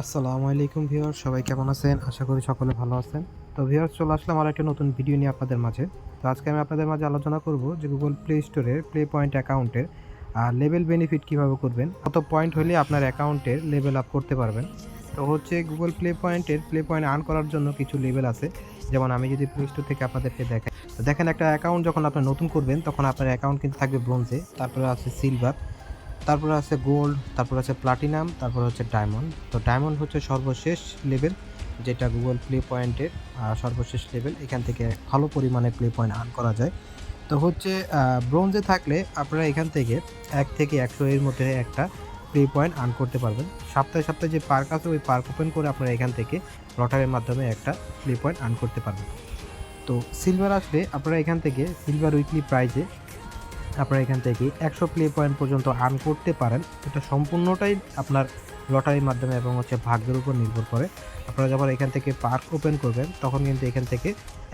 আসসালামু আলাইকুম ভিউয়ার্স, সবাই কেমন আছেন? আশা করি সকলে ভালো আছেন। তো ভিউয়ার্স, চলে আসলাম আর একটা নতুন ভিডিও নিয়ে আপনাদের মাঝে। তো আজকে আমি আপনাদের মাঝে আলোচনা করব যে গুগল প্লে স্টোরের প্লে পয়েন্ট অ্যাকাউন্টের লেভেল বেনিফিট কিভাবে করবেন, কত পয়েন্ট হলে আপনার অ্যাকাউন্টের লেভেল আপ করতে পারবেন। তো হচ্ছে গুগল প্লে পয়েন্টের প্লে পয়েন্ট আর্ন করার জন্য কিছু লেভেল আছে। যেমন আমি যদি প্লে স্টোর থেকে আপনাদেরকে দেখাই, তো দেখেন একটা অ্যাকাউন্ট যখন আপনার নতুন করবেন তখন আপনার অ্যাকাউন্ট কিন্তু থাকবে ব্রোঞ্জে, তারপরে আছে সিলভার, তারপরে আছে গোল্ড, তারপরে আছে প্লাটিনাম, তারপরে হচ্ছে ডায়মন্ড। তো ডায়মন্ড হচ্ছে সর্বশেষ লেভেল, যেটা গুগল প্লে পয়েন্টের সর্বশেষ লেভেল। এখান থেকে ভালো পরিমাণে প্লে পয়েন্ট আর্ন করা যায়। তো হচ্ছে ব্রোঞ্জে থাকলে আপনারা এখান থেকে 1 থেকে 100 এর মধ্যে একটা প্লে পয়েন্ট আর্ন করতে পারবেন। সপ্তাহে সপ্তাহে যে পার্ক আছে ওই পার্ক ওপেন করে আপনারা এখান থেকে লটারির মাধ্যমে একটা প্লে পয়েন্ট আর্ন করতে পারবেন। তো সিলভার আসলে আপনারা এখান থেকে সিলভার উইকলি প্রাইজে আপনারা এখান থেকে 100 প্লে পয়েন্ট পর্যন্ত আর্ন করতে পারেন। এটা সম্পূর্ণটাই আপনার লটারির মাধ্যমে এবং হচ্ছে ভাগ্যের উপর নির্ভর করে। আপনারা যখন এখান থেকে পার্ক ওপেন করবেন তখন কিন্তু এখান থেকে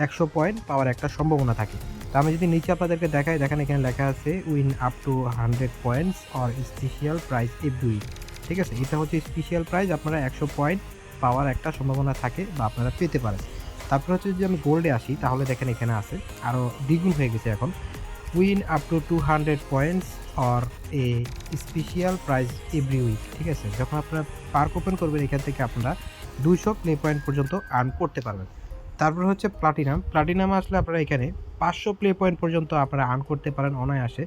100 পয়েন্ট পাওয়ার একটা সম্ভাবনা থাকে। তো আমি যদি নিচে আপনাদেরকে দেখাই, দেখেন এখানে লেখা আছে win up to 100 points or special prize every week. ঠিক আছে, এটা হচ্ছে স্পেশাল প্রাইজ, আপনারা 100 পয়েন্ট পাওয়ার একটা সম্ভাবনা থাকে বা আপনারা পেতে পারেন। তারপর হচ্ছে যদি আমি গোল্ডে আসি তাহলে দেখেন এখানে আছে আরও দ্বিগুণ হয়ে গেছে এখন, win up to 200 points or a special prize every week. ঠিক আছে, যখন আপনারা পার্ক ওপেন করবেন এখান থেকে আপনারা 200 প্লে পয়েন্ট পর্যন্ত আর্ন করতে পারবেন। তারপর হচ্ছে প্লাটিনাম। প্লাটিনামে আসলে আপনারা এখানে 500 প্লে পয়েন্ট পর্যন্ত আপনারা আর্ন করতে পারেন অনায়াসে।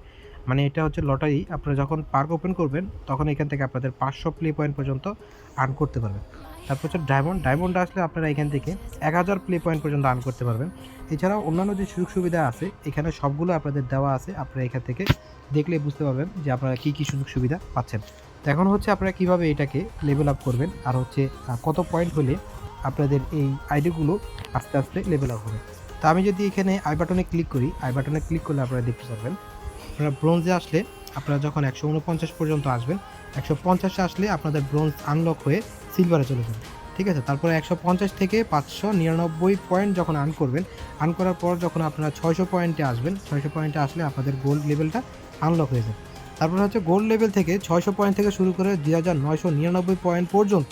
মানে এটা হচ্ছে লটারি, আপনারা যখন পার্ক ওপেন করবেন তখন এখান থেকে আপনাদের 500 প্লে পয়েন্ট পর্যন্ত আর্ন করতে পারবেন। তারপর হচ্ছে ডায়মন্ড। ডায়মন্ড আসলে আপনারা এখান থেকে 1000 প্লে পয়েন্ট পর্যন্ত আর্ন করতে পারবেন। এছাড়াও অন্যান্য যে সুযোগ সুবিধা আছে এখানে সবগুলো আপনাদের দেওয়া আছে, আপনারা এখান থেকে দেখলে বুঝতে পারবেন যে আপনারা কী কী সুযোগ সুবিধা পাচ্ছেন। তো এখন হচ্ছে আপনারা কীভাবে এটাকে লেভেল আপ করবেন আর হচ্ছে কত পয়েন্ট হলে আপনাদের এই আইডিগুলো আস্তে আস্তে লেভেল আপ হবে। তো আমি যদি এখানে আই বাটনে ক্লিক করি, আই বাটনে ক্লিক করলে আপনারা দেখতে পারবেন আপনারা ব্রোঞ্জে আসলে আপনারা যখন 149 পর্যন্ত আসবেন, 150 আসলে আপনাদের ব্রোঞ্জ আনলক হয়ে সিলভারে চলে যাবে। ঠিক আছে, তারপরে 150 থেকে 599 পয়েন্ট যখন আর্ন করবেন, আর্ন করার পর যখন আপনারা 600 পয়েন্টে আসবেন, 600 পয়েন্টে আসলে আপনাদের গোল্ড লেভেলটা আনলক হয়ে যাবে। তারপরে হচ্ছে গোল্ড লেভেল থেকে 600 পয়েন্ট থেকে শুরু করে 2999 পয়েন্ট পর্যন্ত।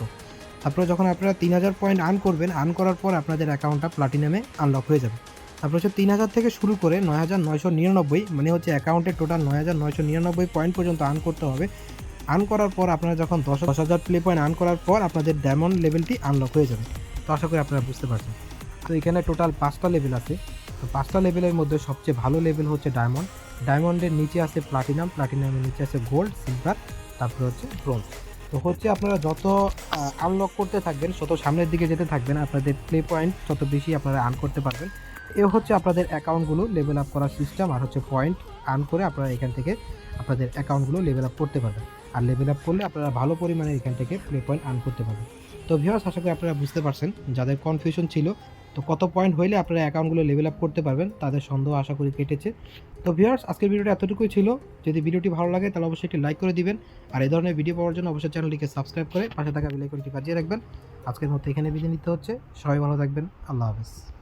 তারপরে যখন আপনারা 3000 পয়েন্ট আর্ন করবেন, আর্ন করার পর আপনাদের অ্যাকাউন্টটা প্লাটিনামে আনলক হয়ে যাবে। তারপর হচ্ছে 3000 থেকে শুরু করে 9999, মানে হচ্ছে অ্যাকাউন্টে টোটাল 9999 পয়েন্ট পর্যন্ত আর্ন করতে হবে। আর্ন করার পর আপনারা যখন 10,000 প্লে পয়েন্ট আর্ন করার পর আপনাদের ডায়মন্ড লেভেলটি আনলক হয়ে যাবে। তো আশা করি আপনারা বুঝতে পারছেন। তো এখানে টোটাল 5টা লেভেল আছে। তো 5টা লেভেলের মধ্যে সবচেয়ে ভালো লেভেল হচ্ছে ডায়মন্ড। ডায়মন্ডের নিচে আছে প্লাটিনাম, প্লাটিনামের নিচে আছে গোল্ড, সিলভার, তারপরে হচ্ছে ব্রোঞ্জ। তো হচ্ছে আপনারা যত আনলক করতে থাকবেন, তত সামনের দিকে যেতে থাকবেন, আপনাদের প্লে পয়েন্ট তত বেশি আপনারা আর্ন করতে পারবেন। এ হচ্ছে আপনাদের অ্যাকাউন্টগুলো লেভেল আপ করার সিস্টেম, আর হচ্ছে পয়েন্ট আর্ন করে আপনারা এখান থেকে আপনাদের অ্যাকাউন্টগুলো লেভেল আপ করতে পারবেন। আর লেভেল আপ করলে আপনারা ভালো পরিমাণে এখান থেকে প্লে পয়েন্ট আর্ন করতে পারবেন। তো ভিউয়ার্স, আশা করি আপনারা বুঝতে পারছেন। যাদের কনফিউশন ছিল তো কত পয়েন্ট হইলে আপনারা অ্যাকাউন্টগুলো লেভেল আপ করতে পারবেন, তাদের সন্দেহ আশা করি কেটেছে। তো ভিউয়ার্স, আজকের ভিডিওটা এতটুকুই ছিল। যদি ভিডিওটি ভালো লাগে তাহলে অবশ্যই একটি লাইক করে দিবেন, আর এই ধরনের ভিডিও পাওয়ার জন্য অবশ্যই চ্যানেলটিকে সাবস্ক্রাইব করে পাশে থাকা বেল আইকনটি বাজিয়ে রাখবেন। আজকের মতো এখানে বিদায় নিতে হচ্ছে। সবাই ভালো থাকবেন। আল্লাহ হাফেজ।